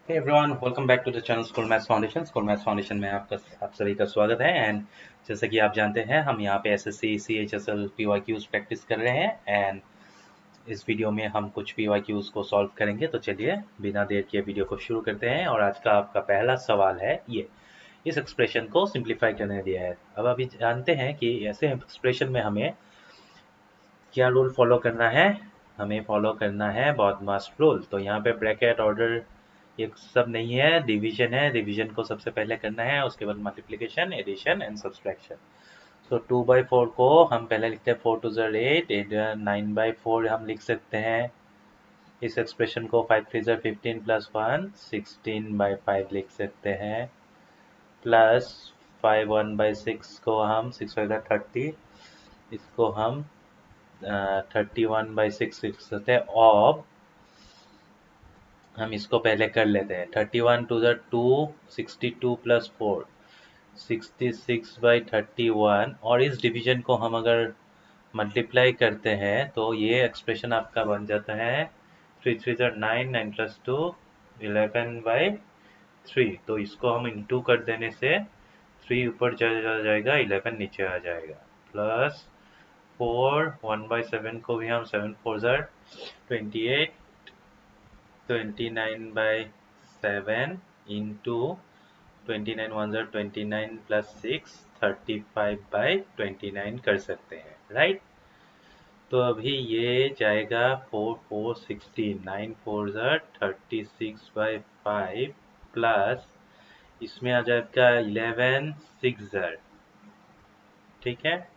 Hey everyone, welcome back to the channel School Maths Foundation। School maths foundation में आप सभी का स्वागत है। एंड जैसे कि आप जानते हैं, हम यहाँ पे एसएससी CHSL PYQs प्रैक्टिस कर रहे हैं। एंड इस वीडियो में हम कुछ PYQs को सॉल्व करेंगे। तो चलिए बिना देर किए वीडियो को शुरू करते हैं। और आज का आपका पहला सवाल है ये, इस एक्सप्रेशन को सिंप्लीफाई करने दिया है। अब अभी जानते हैं कि ऐसे एक्सप्रेशन में हमें क्या रूल फॉलो करना है। हमें फॉलो करना है बॉडमास रूल। तो यहाँ पे ब्रैकेट ऑर्डर ये सब नहीं है, डिवीजन है। डिवीजन को सबसे पहले करना है, उसके बाद मल्टीप्लिकेशन, एडिशन एंड सब्सट्रैक्शन। तो 2/4 को हम पहले लिखते हैं 4 2 ज़र 8, 9/4 हम लिख सकते हैं। इस एक्सप्रेशन को 5 3 ज़र 15 प्लस 1 16/5 लिख सकते हैं। प्लस 5 1/6 को हम 6 5 ज़र 30, इसको हम 31/6 लिख सकते हैं। और हम इसको पहले कर लेते हैं। 31 2 ज़र 2, 62 प्लस 4 66/31। और इस डिवीजन को हम अगर मल्टीप्लाई करते हैं तो ये एक्सप्रेशन आपका बन जाता है 3 3 ज़र 9, 9 प्लस 2 11/3। तो इसको हम इंटू कर देने से 3 ऊपर चला जाएगा, 11 नीचे आ जाएगा। प्लस 4 1/7 को भी हम 7 4 ज़र 28, 29/7 इंटू 29 1 ज़र 29 प्लस 6 35/29 कर सकते हैं, राइट। तो अभी ये जाएगा 4 4 16, 9 4 ज़र 36/5 प्लस इसमें आ जाएगा 11 6 ज़र, ठीक है।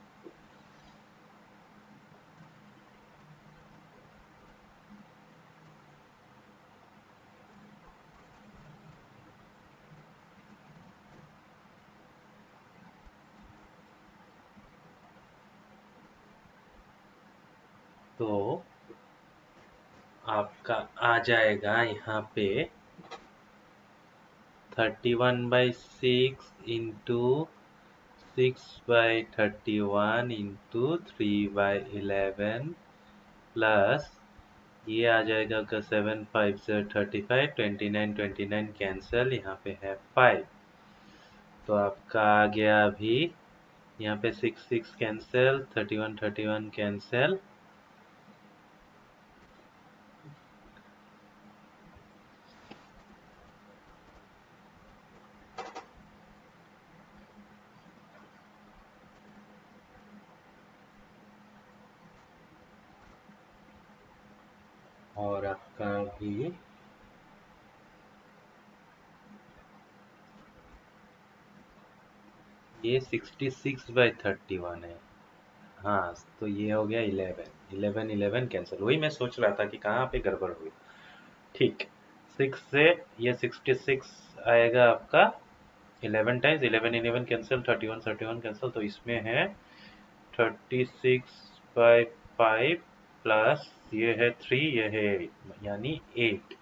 तो आपका आ जाएगा यहाँ पे 31/6 इंटू 6/31 इंटू 3/11 प्लस ये आ जाएगा आपका 7 5 ज़र 35, 29 29 कैंसिल, यहाँ पे है 5। तो आपका आ गया अभी यहाँ पे 6 6 कैंसिल, 31 31 कैंसिल, और आपका अभी ये 66/31 है। हाँ, तो ये हो गया 11 11 11 कैंसिल। वही मैं सोच रहा था कि कहाँ पे गड़बड़ हुई। ठीक, 6 से ये 66 आएगा आपका 11 टाइम्स, 11 11 कैंसिल, 31 31 कैंसिल। तो इसमें है 36/5 प्लस ये है 3, ये है 8, यानी 8।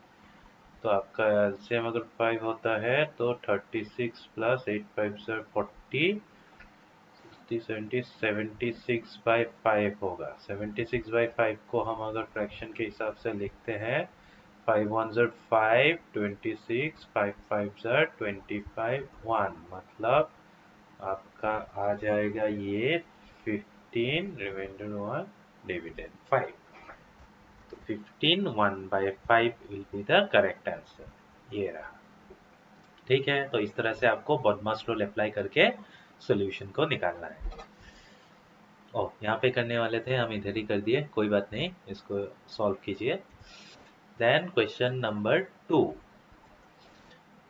तो आपका एलसीएम अगर 5 होता है तो 36 प्लस 8 5 से 40, 60 70 76/5 होगा। 76/5 को हम अगर फ्रैक्शन के हिसाब से लिखते हैं, 5 1 ज़र 5, 26, 5 5 ज़र 25 1, मतलब आपका आ जाएगा ये 15, रिमाइंडर 1 डिविडेंड 5। तो 15 1/5 will be the correct answer. ये रहा, ठीक है। तो इस तरह से आपको बॉडमास रूल अप्लाई करके सॉल्यूशन को निकालना है। ओह, यहाँ पे करने वाले थे, हम इधर ही कर दिए, कोई बात नहीं, इसको सॉल्व कीजिए। Then question number 2,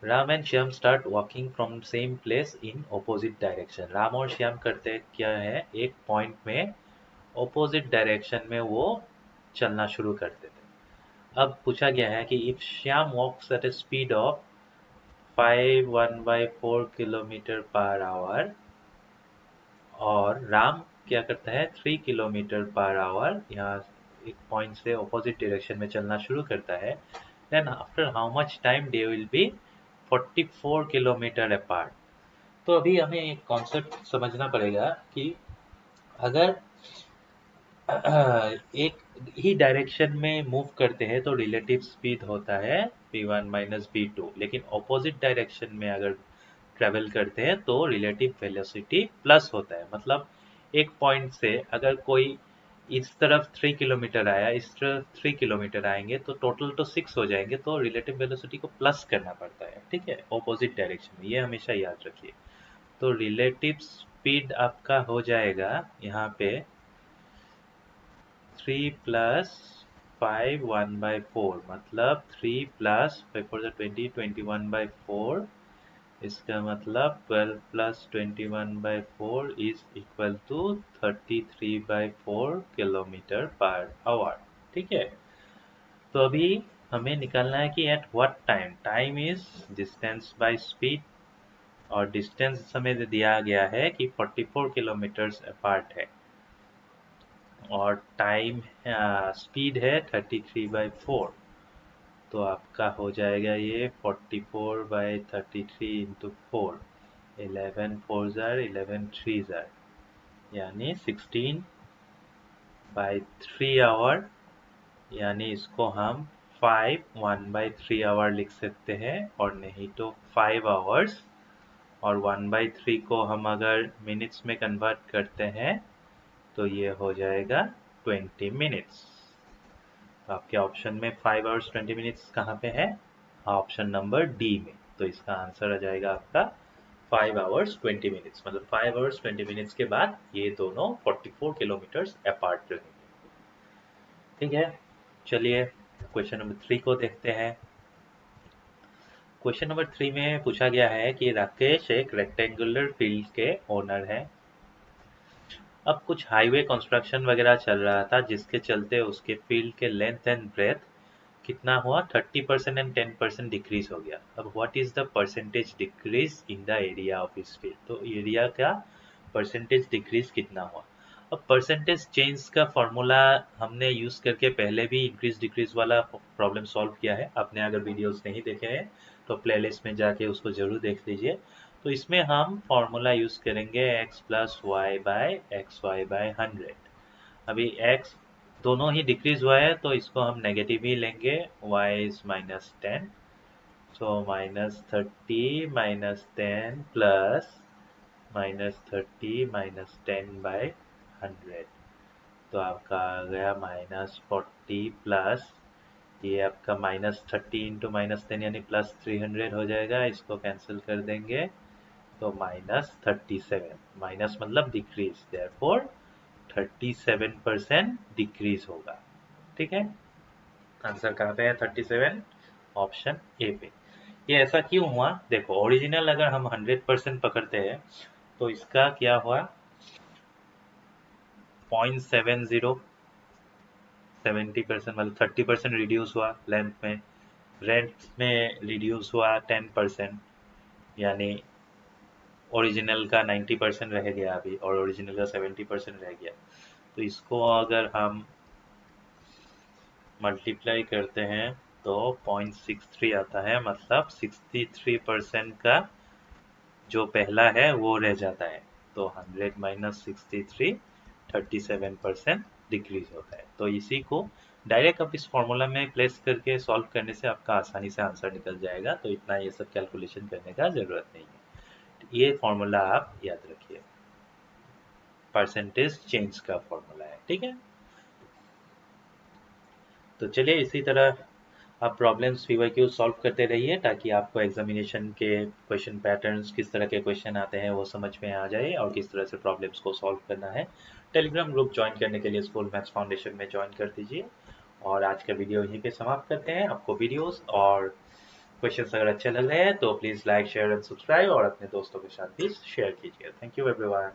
Ram and Shyam start walking from same place in opposite direction. Ram और श्याम करते क्या है, एक पॉइंट में ऑपोजिट डायरेक्शन में वो चलना शुरू करते थे। अब पूछा गया है कि if Shyam walks at a speed of 5 1/4 kilometre per hour और राम क्या करता है 3 किलोमीटर पर आवर, यहाँ एक पॉइंट से ऑपोजिट डायरेक्शन में चलना शुरू करता है, then after how much time they will be 44 kilometre apart. तो अभी हमें एक कॉन्सेप्ट समझना पड़ेगा कि अगर एक ही डायरेक्शन में मूव करते हैं तो रिलेटिव स्पीड होता है v1 माइनस v2, लेकिन ऑपोजिट डायरेक्शन में अगर ट्रेवल करते हैं तो रिलेटिव वेलोसिटी प्लस होता है। मतलब एक पॉइंट से अगर कोई इस तरफ 3 किलोमीटर आया, इस तरफ 3 किलोमीटर आएंगे तो टोटल तो 6 हो जाएंगे, तो रिलेटिव वेलोसिटी को प्लस करना पड़ता है, ठीक है, ऑपोजिट डायरेक्शन में, ये हमेशा याद रखिए। तो रिलेटिव स्पीड आपका हो जाएगा यहाँ पे 3 प्लस 5 1/4, मतलब 3 प्लस 5 4 20 21/4, इसका मतलब 12 plus 21/4 is equal to 33/4 kilometre per hour, ठीक है। तो अभी हमें निकालना है कि at what time, time is distance by speed, और डिस्टेंस हमें दिया गया है कि 44 किलोमीटर्स अपार्ट है, और टाइम स्पीड है 33/4। तो आपका हो जाएगा ये 44/33 इंटू 4, 11 4 जार 11 3 जार, यानी 16/3 आवर, यानी इसको हम 5 1/3 आवर लिख सकते हैं, और नहीं तो 5 आवर्स, और 1/3 को हम अगर मिनट्स में कन्वर्ट करते हैं तो ये हो जाएगा 20 मिनट्स। तो आपके ऑप्शन में 5 आवर्स 20 मिनट्स कहाँ पे है? ऑप्शन नंबर डी में। तो इसका आंसर आ जाएगा आपका 5 आवर्स 20 मिनट्स, मतलब 5 आवर्स 20 मिनट्स के बाद ये दोनों 44 किलोमीटर्स अपार्ट रहेंगे, ठीक है। चलिए क्वेश्चन नंबर 3 को देखते हैं। क्वेश्चन नंबर 3 में पूछा गया है कि राकेश एक रेक्टेंगुलर फील्ड के ओनर है। अब कुछ हाईवे कंस्ट्रक्शन वगैरह चल रहा था, जिसके चलते उसके फील्ड के लेंथ एंड ब्रेथ कितना हुआ, 30% एंड 10% डिक्रीज हो गया। अब what is the percentage decrease in the area of his field, तो एरिया का परसेंटेज डिक्रीज कितना हुआ। अब परसेंटेज चेंज का फॉर्मूला हमने यूज करके पहले भी इंक्रीज डिक्रीज वाला प्रॉब्लम सॉल्व किया है। आपने अगर वीडियोस नहीं देखे हैं तो प्लेलिस्ट में जाके उसको जरूर देख लीजिए। तो इसमें हम फॉर्मूला यूज करेंगे x plus y by x y by 100। अभी x दोनों ही डिक्रीज हुआ है तो इसको हम नेगेटिव ही लेंगे, y इज -10, सो -30 -10 प्लस -30 -10/100, तो आपका आ गया -40 प्लस ये आपका -30 इंटू -10 यानी +300 हो जाएगा, इसको कैंसिल कर देंगे तो -37, माइनस मतलब डिक्रीज, देयरफॉर 37% डिक्रीज होगा, ठीक है। आंसर कहाँ पे है 37, ऑप्शन ए पे। ये ऐसा क्यों हुआ, देखो ओरिजिनल अगर हम 100% पकड़ते हैं तो इसका क्या हुआ 0.70, 70% मतलब 30% रिड्यूस हुआ लेंथ में, रेंट में रिड्यूस हुआ 10%, यानी ओरिजिनल का 90% रह गया अभी और ओरिजिनल का 70% रह गया। तो इसको अगर हम मल्टीप्लाई करते हैं तो 0.63 आता है, मतलब 63% का जो पहला है वो रह जाता है। तो 100 माइनस 63 37% डिक्रीज होता है। तो इसी को डायरेक्ट आप इस फॉर्मूला में प्लेस करके सॉल्व करने से आपका आसानी से आंसर निकल जाएगा, तो इतना ये सब कैलकुलेशन करने का जरूरत नहीं है। ये फॉर्मूला आप याद रखिए, परसेंटेज चेंज का फॉर्मूला है, ठीक है। तो चलिए इसी तरह आप प्रॉब्लम्स पीवाईक्यू सॉल्व करते रहिए ताकि आपको एग्जामिनेशन के क्वेश्चन पैटर्न्स किस तरह के क्वेश्चन आते हैं वो समझ में आ जाए और किस तरह से प्रॉब्लम्स को सॉल्व करना है। टेलीग्राम ग्रुप ज्वाइन करने के लिए स्कूल मैथ्स फाउंडेशन में ज्वाइन कर दीजिए। और आज का वीडियो यहीं पे समाप्त करते हैं। आपको वीडियोस और क्वेश्चंस अगर अच्छे लग रहे हैं तो please like share and subscribe और अपने दोस्तों के साथ भी शेयर कीजिए। Thank you everyone.